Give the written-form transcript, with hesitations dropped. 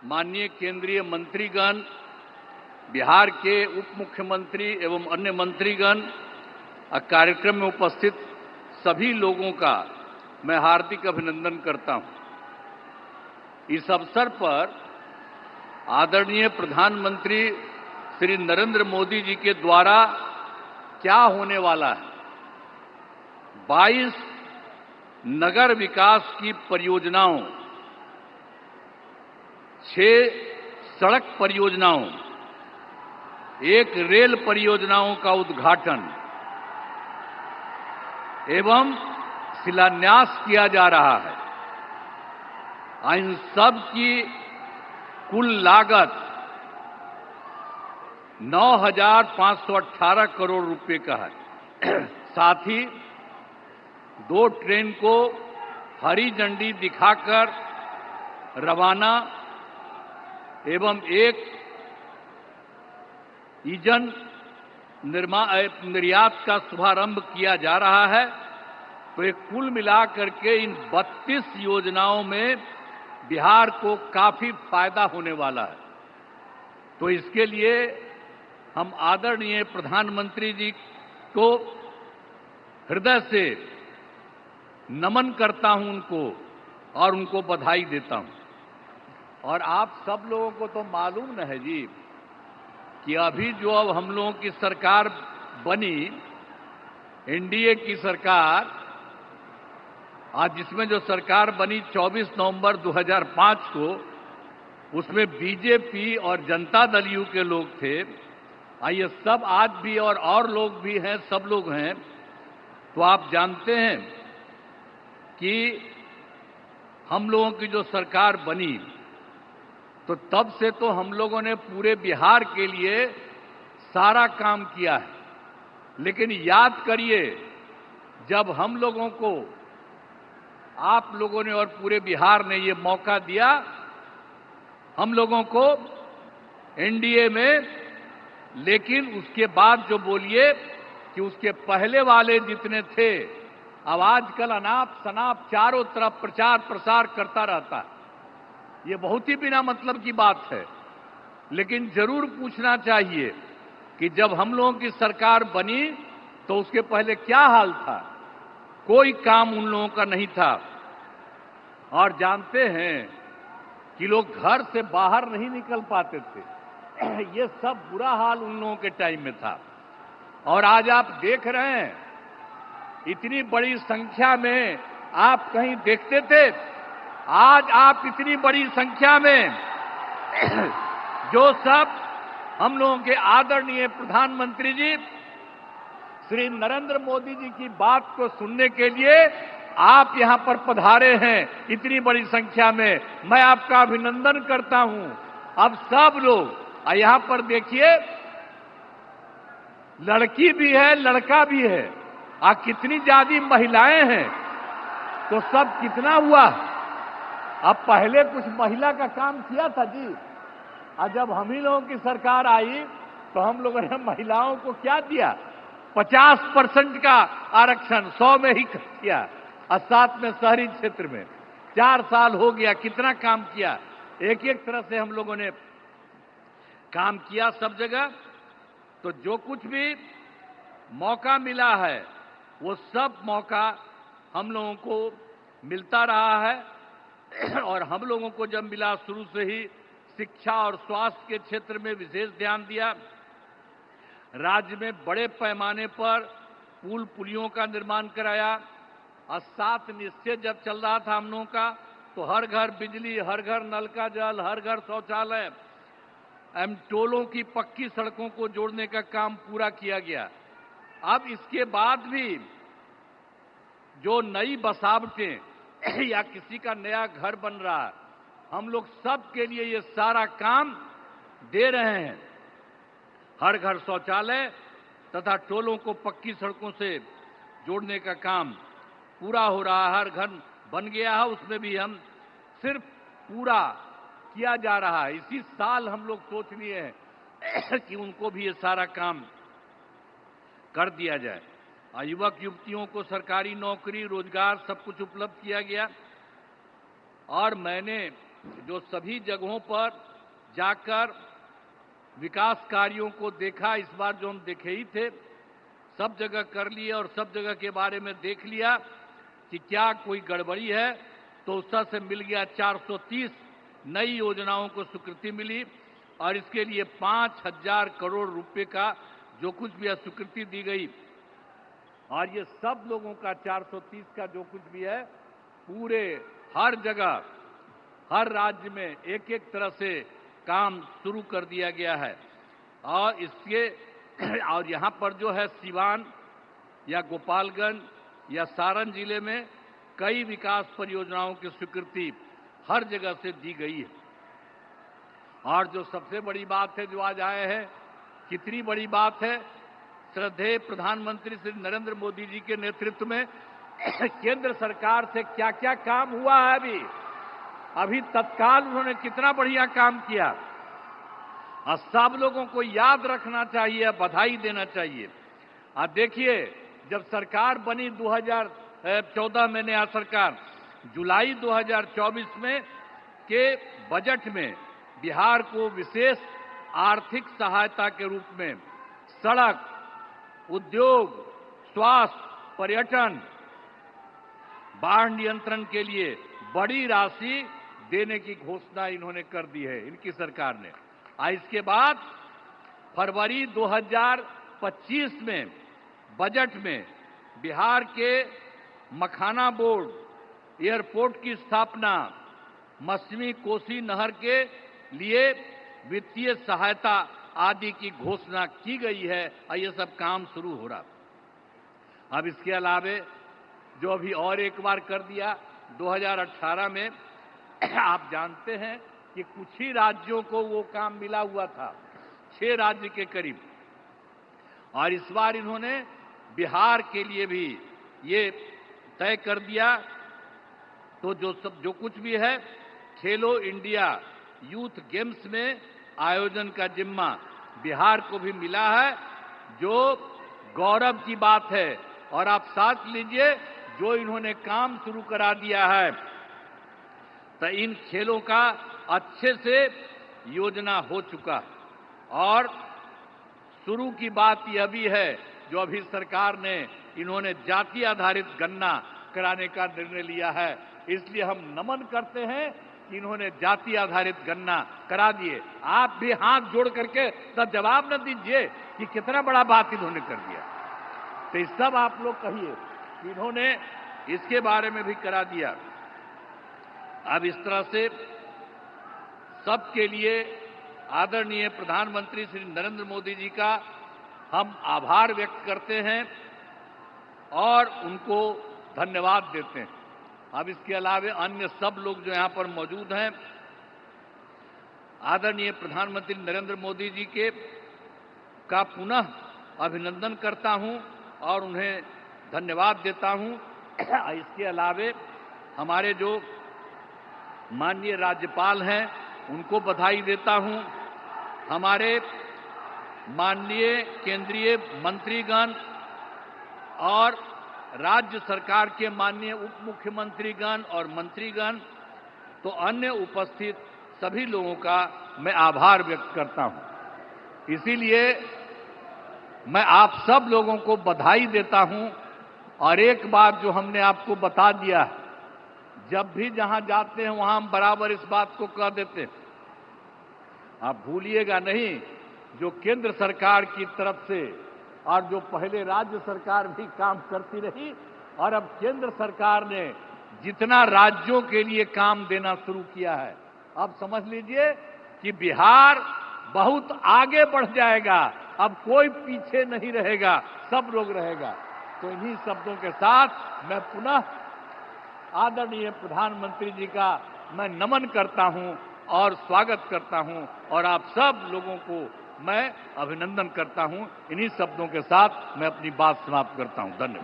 माननीय केंद्रीय मंत्रीगण, बिहार के उप मुख्यमंत्री एवं अन्य मंत्रीगण, कार्यक्रम में उपस्थित सभी लोगों का मैं हार्दिक अभिनंदन करता हूं। इस अवसर पर आदरणीय प्रधानमंत्री श्री नरेंद्र मोदी जी के द्वारा क्या होने वाला है, 22 नगर विकास की परियोजनाओं, 6 सड़क परियोजनाओं, 1 रेल परियोजनाओं का उद्घाटन एवं शिलान्यास किया जा रहा है। इन सब की कुल लागत 9,518 करोड़ रुपए का है। साथ ही 2 ट्रेन को हरी झंडी दिखाकर रवाना एवं 1 ईंधन निर्यात का शुभारंभ किया जा रहा है। तो ये कुल मिलाकर के इन 32 योजनाओं में बिहार को काफी फायदा होने वाला है। तो इसके लिए हम आदरणीय प्रधानमंत्री जी को हृदय से नमन करता हूं उनको और उनको बधाई देता हूं। और आप सब लोगों को तो मालूम न है जी कि अभी जो अब हम लोगों की सरकार बनी, एनडीए की सरकार, आज जिसमें जो सरकार बनी 24 नवंबर 2005 को, उसमें बीजेपी और जनता दल यू के लोग थे। ये सब आज भी और लोग भी हैं, सब लोग हैं। तो आप जानते हैं कि हम लोगों की जो सरकार बनी तो तब से तो हम लोगों ने पूरे बिहार के लिए सारा काम किया है। लेकिन याद करिए, जब हम लोगों को, आप लोगों ने और पूरे बिहार ने ये मौका दिया, हम लोगों को एनडीए में, लेकिन उसके बाद जो बोलिए कि उसके पहले वाले जितने थे, अब आजकल अनाप शनाप चारों तरफ प्रचार प्रसार करता रहता है। ये बहुत ही बिना मतलब की बात है। लेकिन जरूर पूछना चाहिए कि जब हम लोगों की सरकार बनी तो उसके पहले क्या हाल था। कोई काम उन लोगों का नहीं था। और जानते हैं कि लोग घर से बाहर नहीं निकल पाते थे। ये सब बुरा हाल उन लोगों के टाइम में था। और आज आप देख रहे हैं, इतनी बड़ी संख्या में आप कहीं देखते थे? आज आप इतनी बड़ी संख्या में जो सब हम लोगों के आदरणीय प्रधानमंत्री जी श्री नरेंद्र मोदी जी की बात को सुनने के लिए आप यहां पर पधारे हैं, इतनी बड़ी संख्या में, मैं आपका अभिनंदन करता हूं। अब सब लोग यहां पर देखिए, लड़की भी है, लड़का भी है, कितनी ज्यादा महिलाएं हैं। तो सब कितना हुआ? अब पहले कुछ महिला का काम किया था जी। और जब हम ही लोगों की सरकार आई तो हम लोगों ने महिलाओं को क्या दिया? 50% का आरक्षण 100 में ही किया। और साथ में शहरी क्षेत्र में 4 साल हो गया, कितना काम किया। एक एक तरह से हम लोगों ने काम किया सब जगह। तो जो कुछ भी मौका मिला है वो सब मौका हम लोगों को मिलता रहा है। और हम लोगों को जब मिला, शुरू से ही शिक्षा और स्वास्थ्य के क्षेत्र में विशेष ध्यान दिया। राज्य में बड़े पैमाने पर पुल पुलियों का निर्माण कराया। और 7 निश्चय जब चल रहा था हम लोगों का, तो हर घर बिजली, हर घर नल का जल, हर घर शौचालय, टोलों की पक्की सड़कों को जोड़ने का काम पूरा किया गया। अब इसके बाद भी जो नई बसावटें या किसी का नया घर बन रहा है, हम लोग सब के लिए ये सारा काम दे रहे हैं। हर घर शौचालय तथा टोलों को पक्की सड़कों से जोड़ने का काम पूरा हो रहा है। हर घर बन गया है, उसमें भी हम सिर्फ पूरा किया जा रहा है। इसी साल हम लोग सोच लिए हैं कि उनको भी ये सारा काम कर दिया जाए। युवक युवतियों को सरकारी नौकरी, रोजगार सब कुछ उपलब्ध किया गया। और मैंने जो सभी जगहों पर जाकर विकास कार्यों को देखा, इस बार जो हम देखे ही थे, सब जगह कर लिए और सब जगह के बारे में देख लिया कि क्या कोई गड़बड़ी है, तो उसका से मिल गया 430 नई योजनाओं को स्वीकृति मिली और इसके लिए 5,000 करोड़ रुपए का जो कुछ भी स्वीकृति दी गई। और ये सब लोगों का 430 का जो कुछ भी है, पूरे हर जगह हर राज्य में एक एक तरह से काम शुरू कर दिया गया है। और इसके और यहाँ पर जो है सिवान या गोपालगंज या सारण जिले में कई विकास परियोजनाओं की स्वीकृति हर जगह से दी गई है। और जो सबसे बड़ी बात है जो आज आए हैं, कितनी बड़ी बात है, श्रद्धेय प्रधानमंत्री श्री नरेंद्र मोदी जी के नेतृत्व में केंद्र सरकार से क्या क्या काम हुआ है। अभी तत्काल उन्होंने कितना बढ़िया काम किया और सब लोगों को याद रखना चाहिए, बधाई देना चाहिए। आप देखिए, जब सरकार बनी 2014 में नया सरकार, जुलाई 2024 में के बजट में बिहार को विशेष आर्थिक सहायता के रूप में सड़क, उद्योग, स्वास्थ्य, पर्यटन, बाढ़ नियंत्रण के लिए बड़ी राशि देने की घोषणा इन्होंने कर दी है, इनकी सरकार ने। इसके बाद फरवरी 2025 में बजट में बिहार के मखाना बोर्ड, एयरपोर्ट की स्थापना, मछली कोसी नहर के लिए वित्तीय सहायता आदि की घोषणा की गई है और ये सब काम शुरू हो रहा। अब इसके अलावे जो अभी और एक बार कर दिया 2018 में, आप जानते हैं कि कुछ ही राज्यों को वो काम मिला हुआ था, 6 राज्य के करीब, और इस बार इन्होंने बिहार के लिए भी ये तय कर दिया। तो जो कुछ भी है, खेलो इंडिया यूथ गेम्स में आयोजन का जिम्मा बिहार को भी मिला है, जो गौरव की बात है। और आप साथ लीजिए, जो इन्होंने काम शुरू करा दिया है, तो इन खेलों का अच्छे से योजना हो चुका। और शुरू की बात यह भी है, जो अभी सरकार ने इन्होंने जाति आधारित गणना कराने का निर्णय लिया है, इसलिए हम नमन करते हैं कि इन्होंने जाति आधारित गणना करा दिए। आप भी हाथ जोड़ करके तब जवाब न दीजिए कि कितना बड़ा बात इन्होंने कर दिया। तो इस सब आप लोग कहिए कि इन्होंने इसके बारे में भी करा दिया। अब इस तरह से सबके लिए आदरणीय प्रधानमंत्री श्री नरेंद्र मोदी जी का हम आभार व्यक्त करते हैं और उनको धन्यवाद देते हैं। अब इसके अलावा अन्य सब लोग जो यहाँ पर मौजूद हैं, आदरणीय प्रधानमंत्री नरेंद्र मोदी जी के का पुनः अभिनंदन करता हूं और उन्हें धन्यवाद देता हूं। इसके अलावा हमारे जो माननीय राज्यपाल हैं, उनको बधाई देता हूं। हमारे माननीय केंद्रीय मंत्रीगण और राज्य सरकार के माननीय उप मुख्यमंत्रीगण और मंत्रीगण, तो अन्य उपस्थित सभी लोगों का मैं आभार व्यक्त करता हूं। इसीलिए मैं आप सब लोगों को बधाई देता हूं। और एक बात जो हमने आपको बता दिया है, जब भी जहां जाते हैं वहां हम बराबर इस बात को कह देते हैं, आप भूलिएगा नहीं, जो केंद्र सरकार की तरफ से और जो पहले राज्य सरकार भी काम करती रही, और अब केंद्र सरकार ने जितना राज्यों के लिए काम देना शुरू किया है, अब समझ लीजिए कि बिहार बहुत आगे बढ़ जाएगा। अब कोई पीछे नहीं रहेगा, सब लोग रहेगा। तो इन्हीं शब्दों के साथ मैं पुनः आदरणीय प्रधानमंत्री जी का मैं नमन करता हूं और स्वागत करता हूं और आप सब लोगों को मैं अभिनंदन करता हूं। इन्हीं शब्दों के साथ मैं अपनी बात समाप्त करता हूं। धन्यवाद।